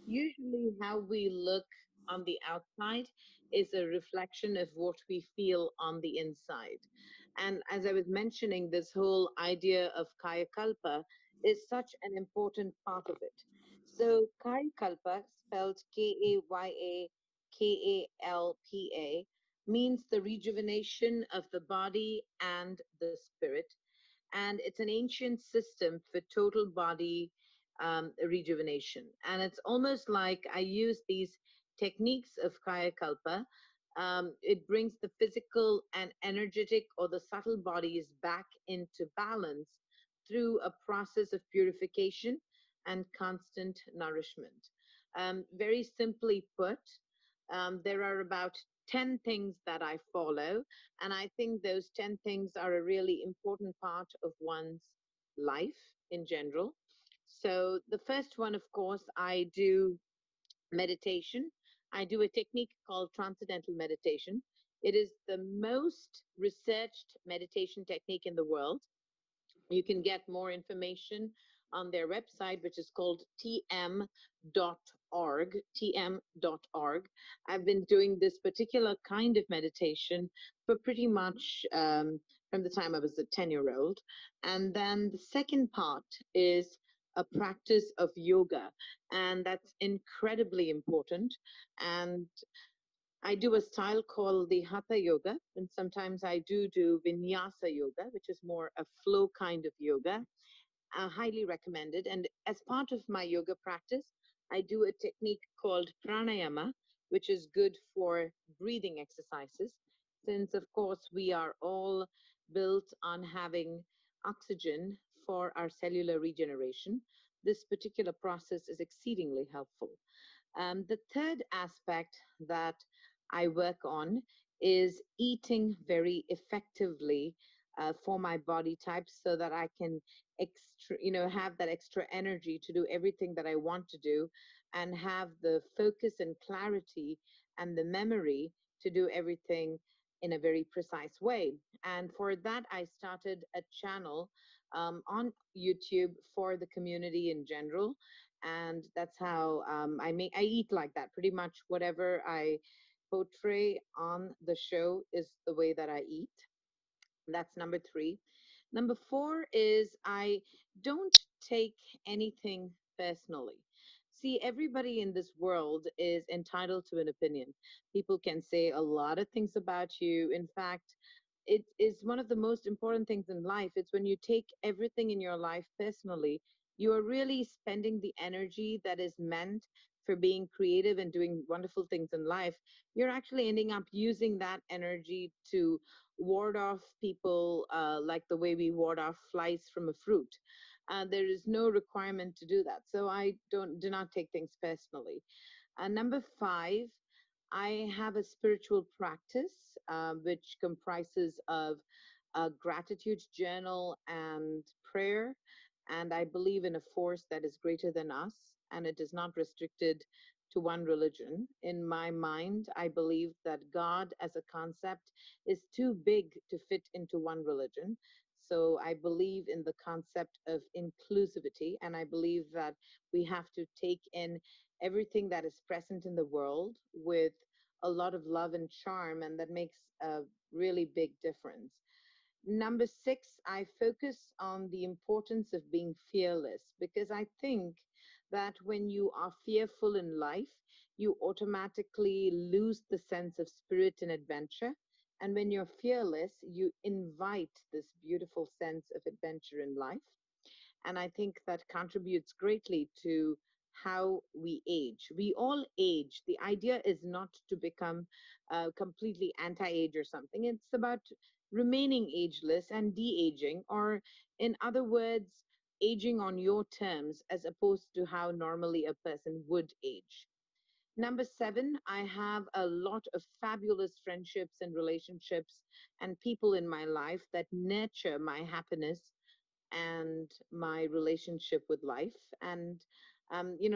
Usually, how we look on the outside is a reflection of what we feel on the inside. And as I was mentioning, this whole idea of Kaya Kalpa is such an important part of it. So, Kaya Kalpa, spelled Kayalpa, means the rejuvenation of the body and the spirit. And it's an ancient system for total body rejuvenation. And it's almost like I use these techniques of Kaya Kalpa. It brings the physical and energetic or the subtle bodies back into balance through a process of purification and constant nourishment. Very simply put, there are about 10 things that I follow, and I think those 10 things are a really important part of one's life in general. So, the first one, of course, I do meditation. I do a technique called transcendental meditation. It is the most researched meditation technique in the world. You can get more information on their website, which is called tm.org. tm.org. I've been doing this particular kind of meditation for pretty much from the time I was a 10-year-old. And then the second part is a practice of yoga, and that's incredibly important. And I do a style called the Hatha Yoga, and sometimes I do Vinyasa Yoga, which is more a flow kind of yoga. Highly recommended. And as part of my yoga practice, I do a technique called pranayama, which is good for breathing exercises. Since, of course, we are all built on having oxygen for our cellular regeneration, this particular process is exceedingly helpful. The third aspect that I work on is eating very effectively for my body type so that I can have that extra energy to do everything that I want to do and have the focus and clarity and the memory to do everything in a very precise way. And for that, I started a channel on YouTube for the community in general, and that's how I eat like that. Pretty much whatever I portray on the show is the way that I eat. That's number three. Number four is I don't take anything personally. See, everybody in this world is entitled to an opinion. People can say a lot of things about you. In fact, it is one of the most important things in life. It's when you take everything in your life personally, you are really spending the energy that is meant for being creative and doing wonderful things in life. You're actually ending up using that energy to ward off people like the way we ward off flies from a fruit. There is no requirement to do that. So I do not take things personally. Number five, I have a spiritual practice which comprises of a gratitude journal and prayer. And I believe in a force that is greater than us, and it is not restricted to one religion. In my mind, I believe that God as a concept is too big to fit into one religion. So I believe in the concept of inclusivity, and I believe that we have to take in everything that is present in the world with a lot of love and charm, and that makes a really big difference. Number six, I focus on the importance of being fearless because I think that when you are fearful in life, you automatically lose the sense of spirit and adventure. And when you're fearless, you invite this beautiful sense of adventure in life. And I think that contributes greatly to how we age. We all age. The idea is not to become completely anti age or something, it's about remaining ageless and de aging, or in other words, aging on your terms as opposed to how normally a person would age. Number seven, I have a lot of fabulous friendships and relationships and people in my life that nurture my happiness and my relationship with life. And,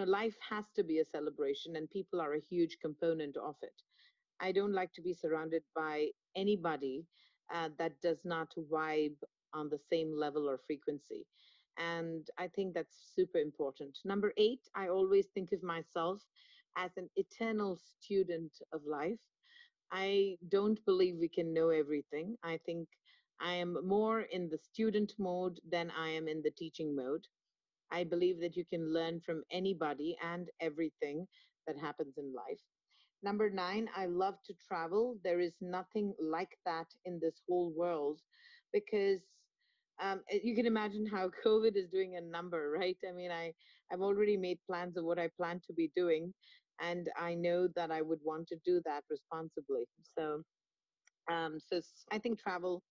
life has to be a celebration, and people are a huge component of it. I don't like to be surrounded by anybody that does not vibe on the same level or frequency. And I think that's super important. Number 8, I always think of myself as an eternal student of life. I don't believe we can know everything. I think I am more in the student mode than I am in the teaching mode. I believe that you can learn from anybody and everything that happens in life. Number 9, I love to travel. There is nothing like that in this whole world because you can imagine how COVID is doing a number, right? I mean, I've already made plans of what I plan to be doing, and I know that I would want to do that responsibly. So I think travel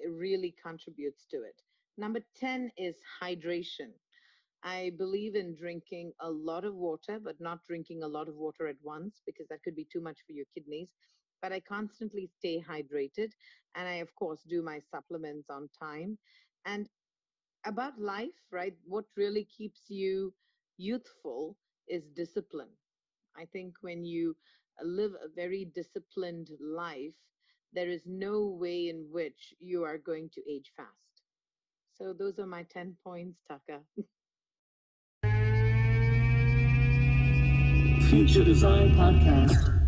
really contributes to it. Number 10 is hydration. I believe in drinking a lot of water, but not drinking a lot of water at once because that could be too much for your kidneys. But I constantly stay hydrated. And I, of course, do my supplements on time. And about life, right? What really keeps you youthful is discipline. I think when you live a very disciplined life, there is no way in which you are going to age fast. So those are my 10 points, Taka. Future Design Podcast.